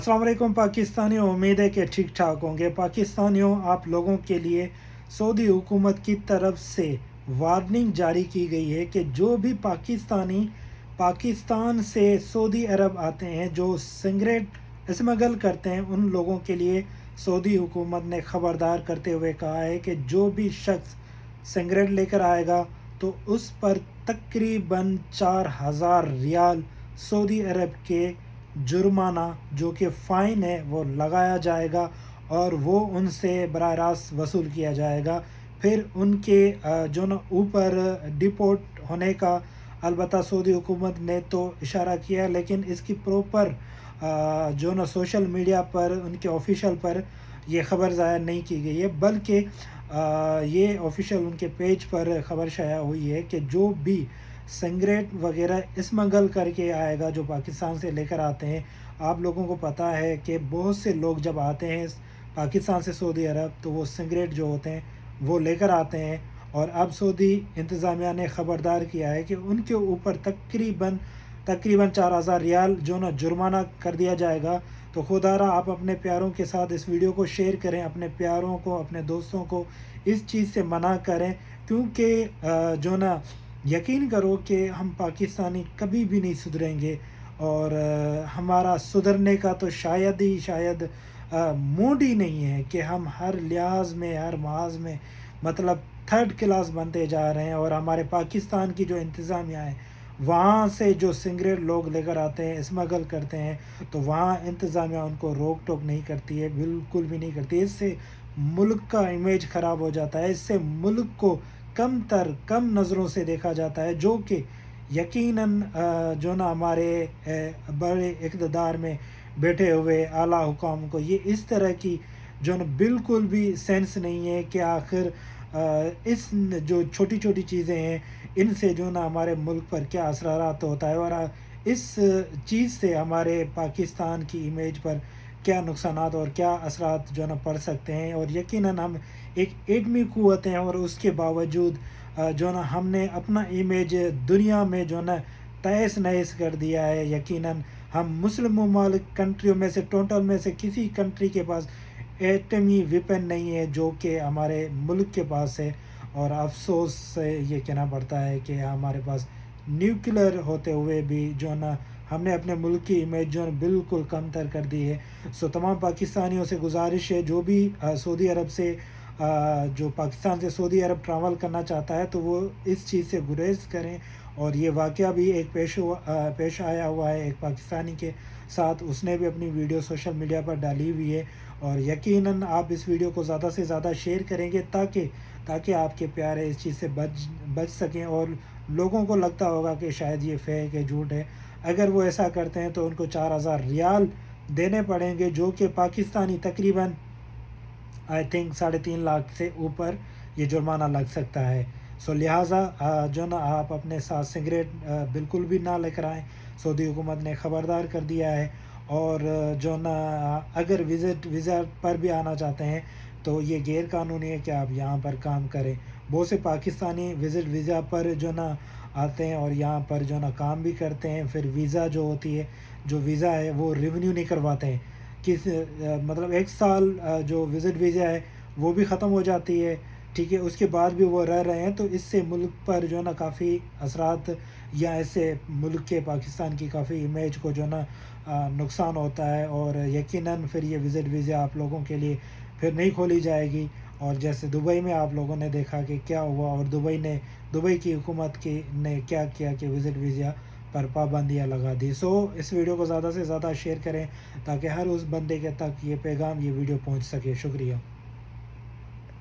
अस्सलाम वालेकुम पाकिस्तानियों, उम्मीद है कि ठीक ठाक होंगे। पाकिस्तानियों, आप लोगों के लिए सऊदी हुकूमत की तरफ से वार्निंग जारी की गई है कि जो भी पाकिस्तानी पाकिस्तान से सऊदी अरब आते हैं, जो सिगरेट स्मगल करते हैं, उन लोगों के लिए सऊदी हुकूमत ने ख़बरदार करते हुए कहा है कि जो भी शख्स सिगरेट लेकर आएगा तो उस पर तकरीबन 4,000 रियाल सऊदी अरब के जुर्माना, जो कि फ़ाइन है, वो लगाया जाएगा और वो उनसे बराह रास्त वसूल किया जाएगा। फिर उनके जो न ऊपर डिपोर्ट होने का अलबत्ता सऊदी हुकूमत ने तो इशारा किया, लेकिन इसकी प्रॉपर जो न सोशल मीडिया पर उनके ऑफिशियल पर ये ख़बर ज़ाहिर नहीं की गई है, बल्कि ये ऑफिशियल उनके पेज पर ख़बर शाया हुई है कि जो भी सिगरेट वगैरह स्मगल करके आएगा, जो पाकिस्तान से लेकर आते हैं। आप लोगों को पता है कि बहुत से लोग जब आते हैं पाकिस्तान से सऊदी अरब, तो वो सिगरेट जो होते हैं वो लेकर आते हैं, और अब सऊदी इंतज़ामिया ने ख़बरदार किया है कि उनके ऊपर तकरीबन 4,000 रियाल जो ना जुर्माना कर दिया जाएगा। तो खुदारा आप अपने प्यारों के साथ इस वीडियो को शेयर करें, अपने प्यारों को, अपने दोस्तों को इस चीज़ से मना करें, क्योंकि जो ना यकीन करो कि हम पाकिस्तानी कभी भी नहीं सुधरेंगे, और हमारा सुधरने का तो शायद मूड ही नहीं है कि हम हर लिहाज में, हर महाज में मतलब थर्ड क्लास बनते जा रहे हैं। और हमारे पाकिस्तान की जो इंतज़ामिया है, वहाँ से जो सिगरेट लोग लेकर आते हैं, स्मगल करते हैं, तो वहाँ इंतज़ामिया उनको रोक टोक नहीं करती है, बिल्कुल भी नहीं करती है। इससे मुल्क का इमेज ख़राब हो जाता है, इससे मुल्क को कम नज़रों से देखा जाता है, जो कि यकीनन जो ना हमारे बड़े इक़्तिदार में बैठे हुए आला हुकाम को ये इस तरह की जो ना बिल्कुल भी सेंस नहीं है कि आखिर इस जो छोटी छोटी चीज़ें हैं, इनसे जो ना हमारे मुल्क पर क्या असरारात होता है, और इस चीज़ से हमारे पाकिस्तान की इमेज पर क्या नुकसानात और क्या असरात जो ना पड़ सकते हैं। और यकीनन हम एक एटमी क़ुव्वत हैं, और उसके बावजूद जो ना हमने अपना इमेज दुनिया में जो ना तहस नहस कर दिया है। यकीनन हम मुस्लिम ममालिक कंट्रियों में से, टोटल में से किसी कंट्री के पास एटमी वेपन नहीं है जो कि हमारे मुल्क के पास है। और अफसोस से ये कहना पड़ता है कि हमारे पास न्यूक्लियर होते हुए भी जो ना हमने अपने मुल्क की इमेज जो है बिल्कुल कमतर कर दी है। सो तमाम पाकिस्तानियों से गुजारिश है, जो भी सऊदी अरब से जो पाकिस्तान से सऊदी अरब ट्रैवल करना चाहता है, तो वो इस चीज़ से गुरेज करें। और ये वाक़या भी एक पेश आया हुआ है एक पाकिस्तानी के साथ, उसने भी अपनी वीडियो सोशल मीडिया पर डाली हुई है। और यकीनन आप इस वीडियो को ज़्यादा से ज़्यादा शेयर करेंगे ताकि आपके प्यारे इस चीज़ से बच सकें, और लोगों को लगता होगा कि शायद ये फेक है, झूठ है। अगर वो ऐसा करते हैं तो उनको 4,000 रियाल देने पड़ेंगे, जो कि पाकिस्तानी तकरीबन आई थिंक 3.5 लाख से ऊपर ये जुर्माना लग सकता है। सो लिहाजा जो ना आप अपने साथ सिगरेट बिल्कुल भी ना लेकर आएँ। सऊदी हुकूमत ने ख़बरदार कर दिया है। और जो ना अगर वीज़ा पर भी आना चाहते हैं, तो ये गैर कानूनी है कि आप यहाँ पर काम करें। बहुत से पाकिस्तानी विज़िट वीज़ा पर जो ना आते हैं और यहाँ पर जो ना काम भी करते हैं, फिर वीज़ा जो होती है, जो वीज़ा है वो रिन्यू नहीं करवाते हैं। मतलब 1 साल जो विज़िट वीज़ा है वो भी ख़त्म हो जाती है, ठीक है, उसके बाद भी वो रह रहे हैं, तो इससे मुल्क पर जो ना काफ़ी असरात, या इससे मुल्क के पाकिस्तान की काफ़ी इमेज को जो ना नुकसान होता है। और यकीनन फिर ये विज़िट वीज़ा आप लोगों के लिए फिर नहीं खोली जाएगी। और जैसे दुबई में आप लोगों ने देखा कि क्या हुआ, और दुबई की हुकूमत ने क्या किया कि विज़िट वीज़ा पर पाबंदियाँ लगा दी। सो इस वीडियो को ज़्यादा से ज़्यादा शेयर करें ताकि हर उस बंदे के तक ये पैगाम, ये वीडियो पहुंच सके। शुक्रिया।